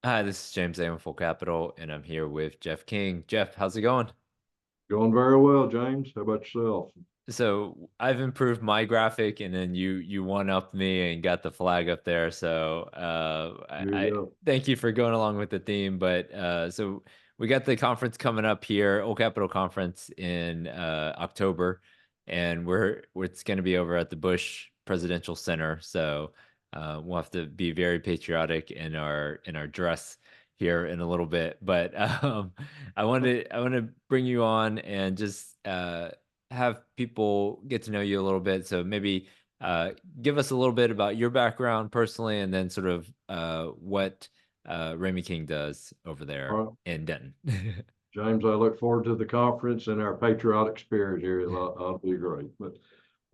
Hi, this is James A. with Full Capital, and I'm here with Jeff King. Jeff, how's it going? Going very well, James. How about yourself? So I've improved my graphic, and then you one upped me and got the flag up there. So There I you go. thank you for going along with the theme. But so we got the conference coming up here, Old Capital Conference in October, and it's going to be over at the Bush Presidential Center. So we'll have to be very patriotic in our dress here in a little bit. But I want to bring you on and just have people get to know you a little bit. So maybe uh, give us a little bit about your background personally, and then sort of what Ramey King does over All there right, in Denton. James, I look forward to the conference and our patriotic spirit here. That'll be great. But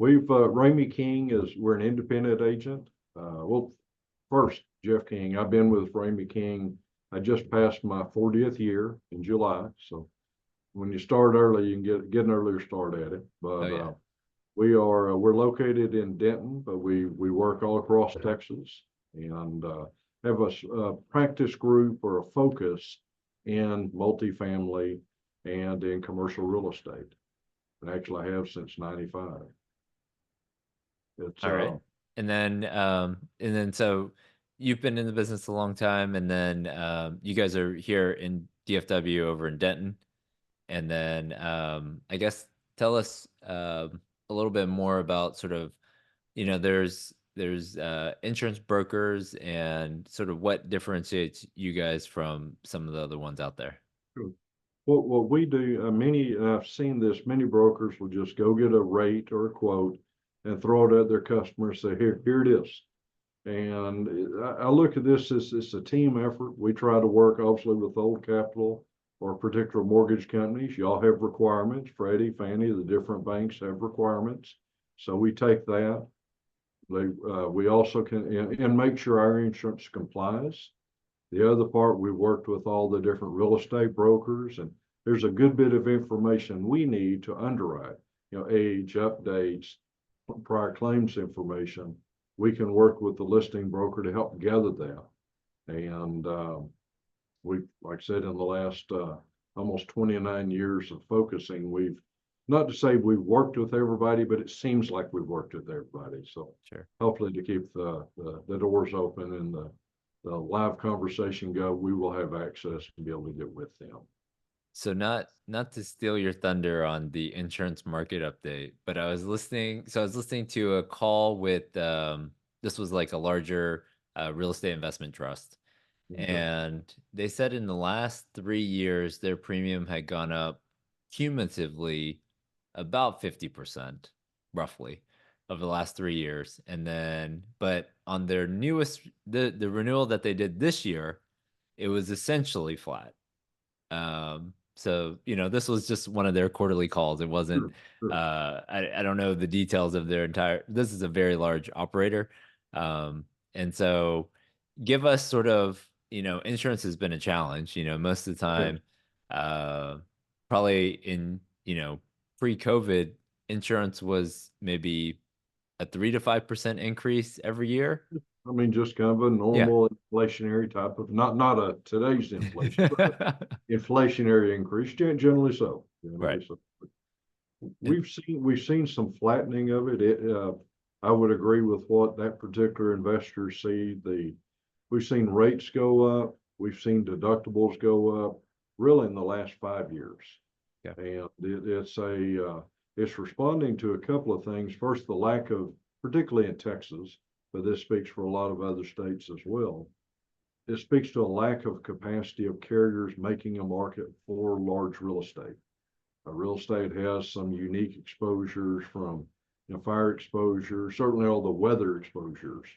Ramey King we're an independent agent. Well, first, Jeff King, I've been with Ramey King. I just passed my 40th year in July. So when you start early, you can get an earlier start at it. Oh But yeah. we're located in Denton, but we work all across Texas and have a practice group or a focus in multifamily and in commercial real estate. And actually, I have since '95. It's All right. And then so you've been in the business a long time, and then you guys are here in DFW over in Denton. And then I guess tell us a little bit more about sort of, there's insurance brokers and sort of what differentiates you guys from some of the other ones out there. what we do. I've seen this. Many brokers will just go get a rate or a quote and throw it at their customers. Say, here it is. And I look at this as it's a team effort. We try to work obviously with Old Capital or particular mortgage companies. Y'all have requirements. Freddie, Fannie, the different banks have requirements. So we take that. We also can and make sure our insurance complies. The other part, we worked with all the different real estate brokers, and there's a good bit of information we need to underwrite. Age, updates, prior claims information. We can work with the listing broker to help gather that. And we, like I said, in the last almost 29 years of focusing, we've not to say we've worked with everybody, but it seems like we've worked with everybody. So Sure. hopefully to keep the doors open and the live conversation go, we will have access and be able to get with them. So not to steal your thunder on the insurance market update, but I was listening to a call with this was like a larger real estate investment trust. Okay. And they said in the last 3 years, their premium had gone up cumulatively about 50%, roughly, of the last 3 years. And then, but on their newest, the renewal that they did this year, it was essentially flat. So, this was just one of their quarterly calls. It wasn't, Sure, sure. I don't know the details of their entire, this is a very large operator. Um, and so give us sort of, insurance has been a challenge, most of the Yes. time, uh, probably in, pre-COVID, insurance was maybe a 3 to 5% increase every year. I mean, just kind of a Yeah. normal inflationary type of not a today's inflation, but inflationary increase, generally so. Right. Generally so. And We've seen some flattening of it. I would agree with what that particular investor see. We've seen rates go up. We've seen deductibles go up really in the last 5 years. yeah, And it's responding to a couple of things. First, the lack of, particularly in Texas, but this speaks for a lot of other states as well. It speaks to a lack of capacity of carriers making a market for large real estate. Real estate has some unique exposures from, fire exposure, certainly all the weather exposures,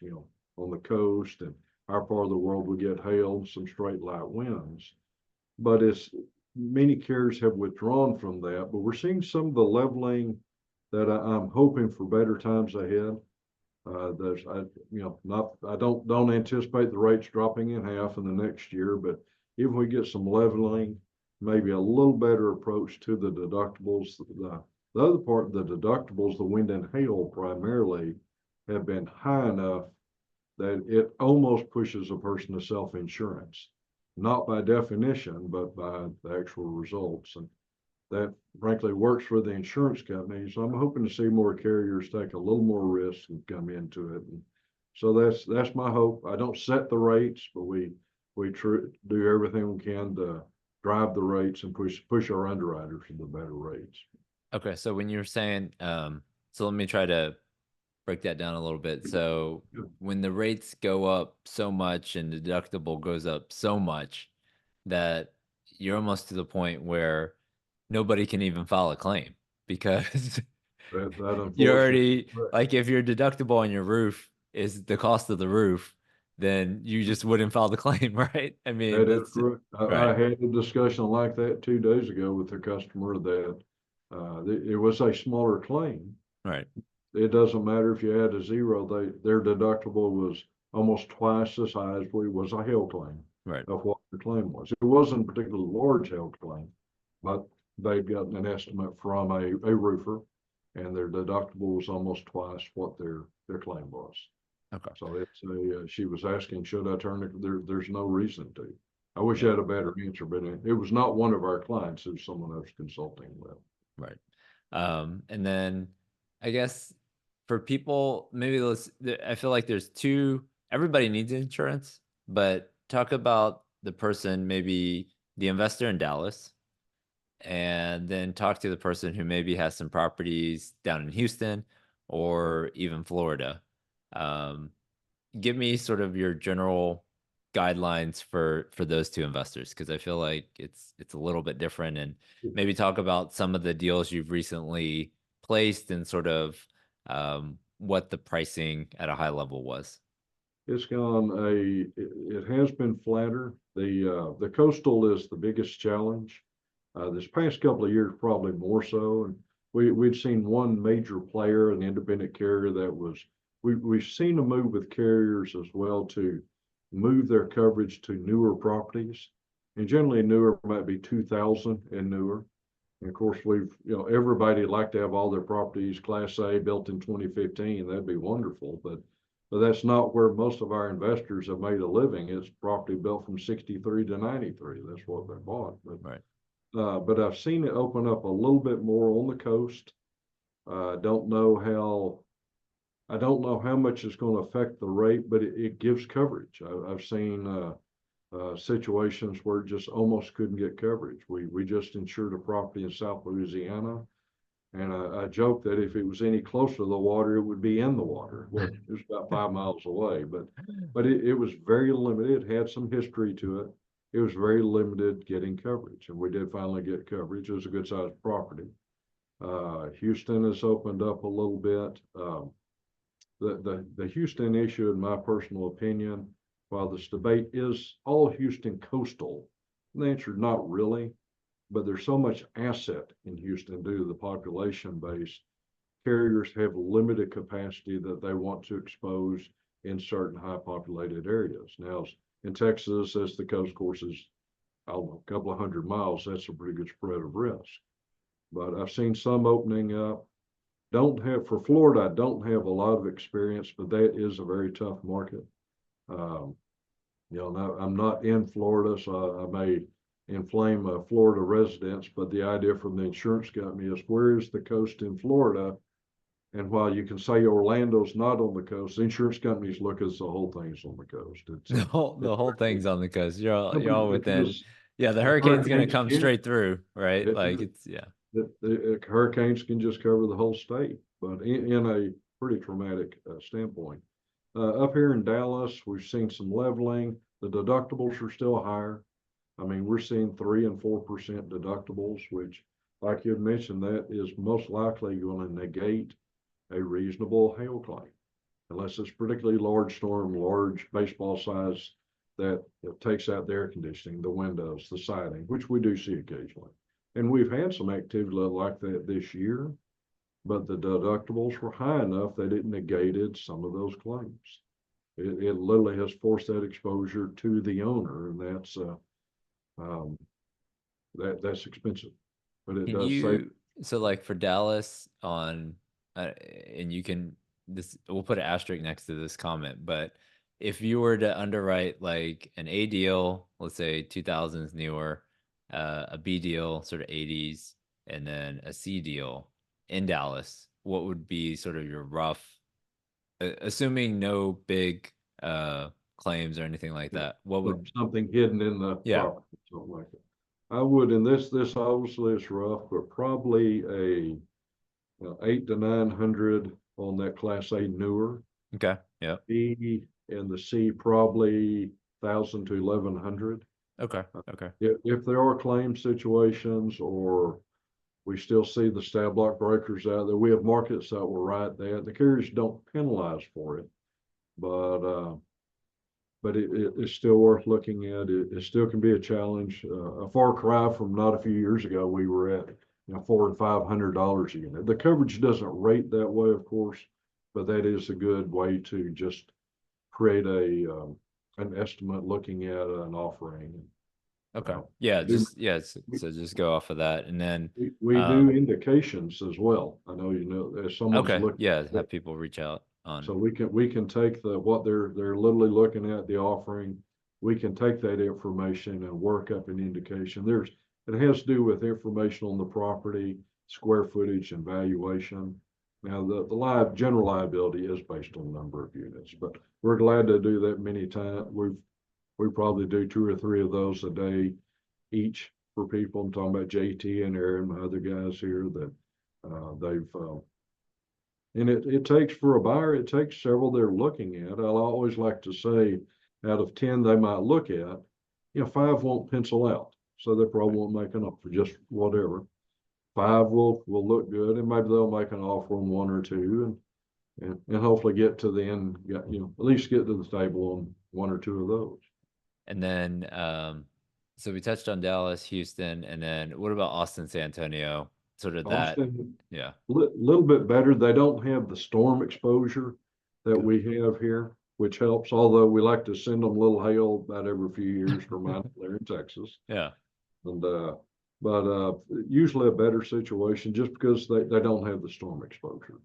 on the coast and our part of the world we get hail, some straight light winds. But it's many carriers have withdrawn from that, but we're seeing some of the leveling that I'm hoping for better times ahead. There's, I, not, I don't anticipate the rates dropping in half in the next year, but if we get some leveling, maybe a little better approach to the deductibles. The other part, the deductibles, the wind and hail primarily have been high enough that it almost pushes a person to self-insurance. not by definition, but by the actual results. And that frankly works for the insurance company. So I'm hoping to see more carriers take a little more risk and come into it. And so that's my hope. I don't set the rates, but we do everything we can to drive the rates and push our underwriters to the better rates. Okay, so when you're saying, so let me try to break that down a little bit. So when the rates go up so much and the deductible goes up so much that you're almost to the point where nobody can even file a claim because That you're unfortunately, already like if your deductible on your roof is the cost of the roof, then you just wouldn't file the claim, right? I mean, that is that's correct. I right, had a discussion like that 2 days ago with a customer that it was a smaller claim. right, It doesn't matter if you add a zero, their deductible was almost twice as high as we was a hail claim right. of what the claim was. It wasn't a particularly large hail claim, but they'd gotten an estimate from a roofer and their deductible was almost twice what their claim was. Okay. So she was asking, should I turn it? There's no reason to. I wish I Yeah, had a better answer, but it was not one of our clients. It was someone I was consulting with. right. And then I guess for people, maybe I feel like there's two, everybody needs insurance, but talk about the person, maybe the investor in Dallas, and then talk to the person who maybe has some properties down in Houston or even Florida. Um, Give me sort of your general guidelines for those two investors because I feel like it's a little bit different and maybe talk about some of the deals you've recently placed and sort of what the pricing at a high level was. It's gone it has been flatter. The coastal is the biggest challenge. This past couple of years, probably more so. And we'd seen one major player, an independent carrier that was, we've seen a move with carriers as well to move their coverage to newer properties. And generally newer might be 2000 and newer. And of course, everybody would like to have all their properties Class A built in 2015. That'd be wonderful. But that's not where most of our investors have made a living. It's property built from 63 to 93. That's what they bought. Right. But I've seen it open up a little bit more on the coast. Don't know how I don't know how much it's going to affect the rate, but it gives coverage. I've seen situations where it just almost couldn't get coverage. We just insured a property in South Louisiana, and I joked that if it was any closer to the water, it would be in the water. Well, it was about 5 miles away, but it was very limited. It had some history to it. It was very limited getting coverage, and we did finally get coverage. It was a good sized property. Houston has opened up a little bit. The Houston issue, in my personal opinion, while this debate is all Houston coastal, the answer is not really, but there's so much asset in Houston due to the population base. Carriers have limited capacity that they want to expose in certain high populated areas. Now, in Texas, as the coast course is, I don't know, a couple of 100 miles, that's a pretty good spread of risk. But I've seen some opening up. Don't have for Florida, I don't have a lot of experience, but that is a very tough market. Um, I'm not in Florida, so I may inflame Florida residents, but the idea from the insurance company is where is the coast in Florida? And while you can say Orlando's not on the coast, the insurance companies look as the whole thing's on the coast. The whole thing's on the coast. You're all within. Because Yeah, the hurricane's gonna hurricanes come can, straight through, right? it, Like it's yeah. hurricanes can just cover the whole state, but in a pretty traumatic standpoint. Up here in Dallas, we've seen some leveling. The deductibles are still higher. I mean, we're seeing 3 and 4% deductibles, which, like you had mentioned, that is most likely going to negate a reasonable hail claim, unless it's particularly large storm, large baseball size that takes out the air conditioning, the windows, the siding, which we do see occasionally. And we've had some activity like that this year, but the deductibles were high enough that it negated some of those claims. It literally has forced that exposure to the owner, and um, that's expensive, but it Can does save. you so like for Dallas on and you can this we'll put an asterisk next to this comment, but if you were to underwrite like an A deal, let's say 2000s newer, a B deal, sort of 80s, and then a C deal in Dallas, what would be sort of your rough, assuming no big claims or anything like Yeah, that? What would, something hidden in the yeah, property, something like that. I would, and this obviously is rough, but probably a 8 to 900 on that Class A newer. okay, yeah, B and the C probably 1,000 to 1,100. okay, okay, If there are claim situations or we still see the stab block breakers out there, we have markets that will write that. The carriers don't penalize for it, but it's still worth looking at. It still can be a challenge. A far cry from not a few years ago, we were at $400 and $500 a unit. The coverage doesn't rate that way, of course, but that is a good way to just create an estimate looking at an offering. okay. Uh, Yeah, we do just yeah, so just go off of that, and then we do indications as well. I know if someone's okay, looking, yeah, have people reach out on so we can take what they're literally looking at, the offering. We can take that information and work up an indication. It has to do with information on the property, square footage, and valuation. Now, the general liability is based on the number of units, but we're glad to do that many times. We probably do 2 or 3 of those a day each for people. I'm talking about JT and Aaron, my other guys here that they've and it takes for a buyer, it takes several they're looking at. I'll always like to say out of 10 they might look at, 5 won't pencil out. So they probably won't make an offer, just whatever. 5 will look good and maybe they'll make an offer on 1 or 2 and hopefully get to the end, at least get to the table on 1 or 2 of those. and then so we touched on Dallas, Houston, and then what about Austin, San Antonio? Sort of that, Austin, yeah. little bit better. They don't have the storm exposure that Okay. we have here, which helps. Although we like to send them a little hail about every few years to remind them they're in Texas. Yeah. And but usually a better situation just because they don't have the storm exposure.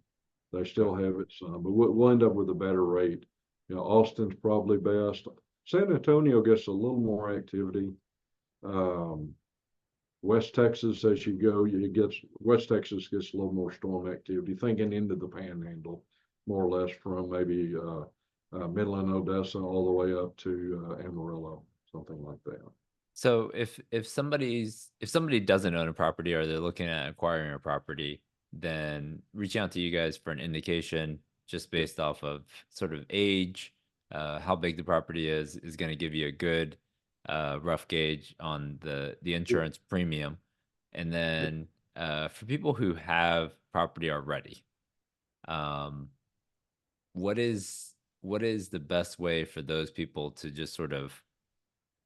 They Okay. still have it some, but we'll end up with a better rate. Austin's probably best. San Antonio gets a little more activity. Um, West Texas, as you go, West Texas gets a little more storm activity, thinking into the Panhandle, more or less from maybe Midland, Odessa, all the way up to Amarillo, something like that. So if somebody doesn't own a property or they're looking at acquiring a property, then reaching out to you guys for an indication just Yeah, based off of sort of age, how big the property is going to give you a good rough gauge on the yeah, insurance premium. And yeah. then for people who have property already, um, what is the best way for those people to just sort of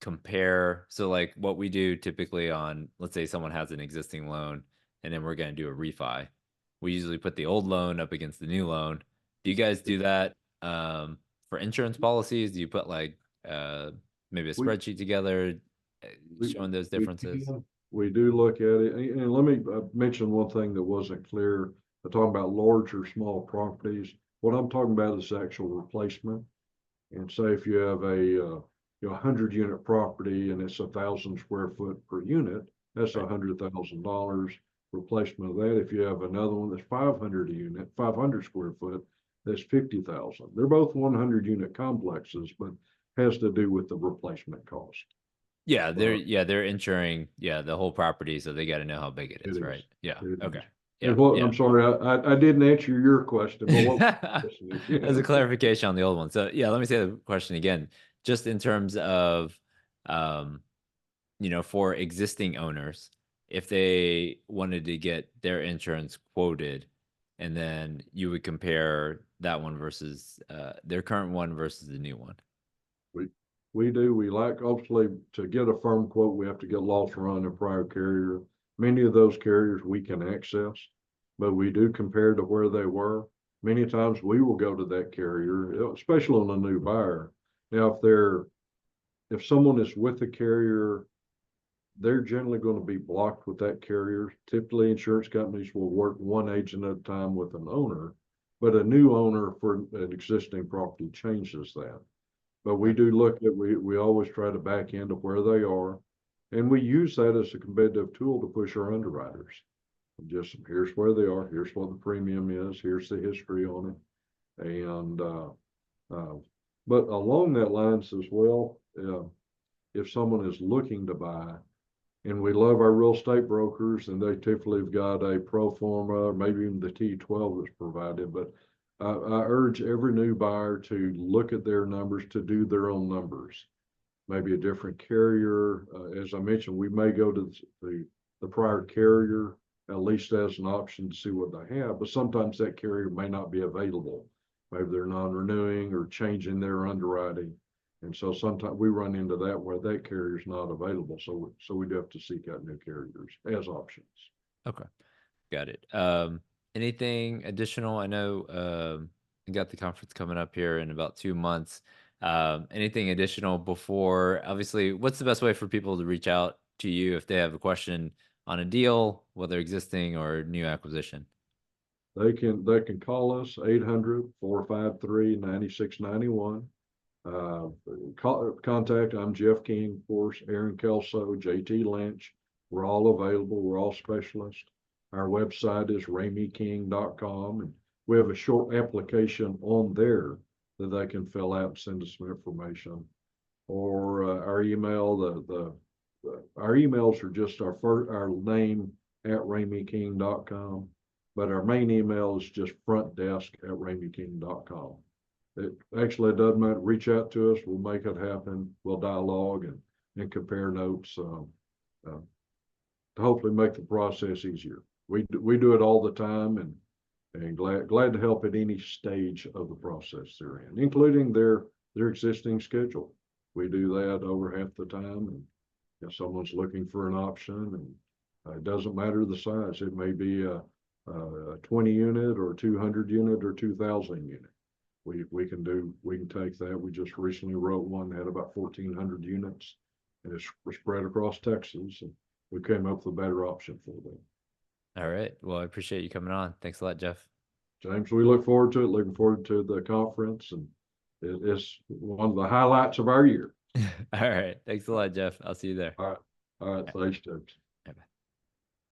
compare? So like what we do typically on, let's say someone has an existing loan and then we're going to do a refi, we usually put the old loan up against the new loan. Do you guys do that for insurance policies? Do you put like maybe a We spreadsheet together uh, we showing those we differences? can we do look at it, and let me mention one thing that wasn't clear. I'm talking about large or small properties. What I'm talking about is actual replacement. And say if you have a 100 unit property and it's 1,000 square foot per unit, that's Right. $100,000 replacement of that. If you have another one that's 500 a unit, 500 square foot, that's 50,000. They're both 100 unit complexes, but has to do with the replacement cost. Yeah, But they're insuring the whole property, so they got to know how big it it is, is, right? Yeah. it Okay. is. Yeah. And what, Yeah. I'm sorry, I didn't answer your question, but what question is, As a yeah. clarification on the old one. So yeah, let me say the question again. Just in terms of um, for existing owners, if they wanted to get their insurance quoted, and then you would compare that one versus their current one versus the new one. We, we do. We like, obviously, to get a firm quote, we have to get loss run and prior carrier. Many of those carriers we can access, but we do compare to where they were. Many times we will go to that carrier, especially on a new buyer. Now, if someone is with the carrier, they're generally going to be blocked with that carrier. Typically, insurance companies will work one agent at a time with an owner, but a new owner for an existing property changes that. But we do look at, we always try to back into where they are. And we use that as a competitive tool to push our underwriters. Just here's where they are, here's what the premium is, here's the history on it. And, but along that lines as well, if someone is looking to buy, and we love our real estate brokers, and they typically have got a pro forma, or maybe even the T12 that's provided, but I urge every new buyer to look at their numbers, to do their own numbers. Maybe a different carrier. As I mentioned, we may go to the prior carrier, at least as an option to see what they have, but sometimes that carrier may not be available. Maybe they're non-renewing or changing their underwriting. And so sometimes we run into that where that carrier is not available. So we do have to seek out new carriers as options. Okay, got it. Anything additional? I know you got the conference coming up here in about 2 months. Anything additional before? Obviously, what's the best way for people to reach out to you if they have a question on a deal, whether existing or new acquisition? They can call us 800-453-9691. Contact, I'm Jeff King, of course, Aaron Kelso, JT Lynch. We're all available. We're all specialists. Our website is rameyking.com, and we have a short application on there that they can fill out and send us some information. Or our email, our emails are just our name at rameyking.com, but our main email is just frontdesk@rameyking.com. It actually doesn't matter. Reach out to us. We'll make it happen. We'll dialogue and compare notes to hopefully make the process easier. We do it all the time, and glad to help at any stage of the process they're in, including their existing schedule. We do that over half the time. And if someone's looking for an option, and it doesn't matter the size, it may be a 20 unit or 200 unit or 2,000 unit. We can take that. We just recently wrote one that had about 1,400 units, and it's spread across Texas, and we came up with a better option for them. All right. Well, I appreciate you coming on. Thanks a lot, Jeff. James, we look forward to it. Looking forward to the conference, and it's one of the highlights of our year. All right. Thanks a lot, Jeff. I'll see you there. All right. Thanks, James.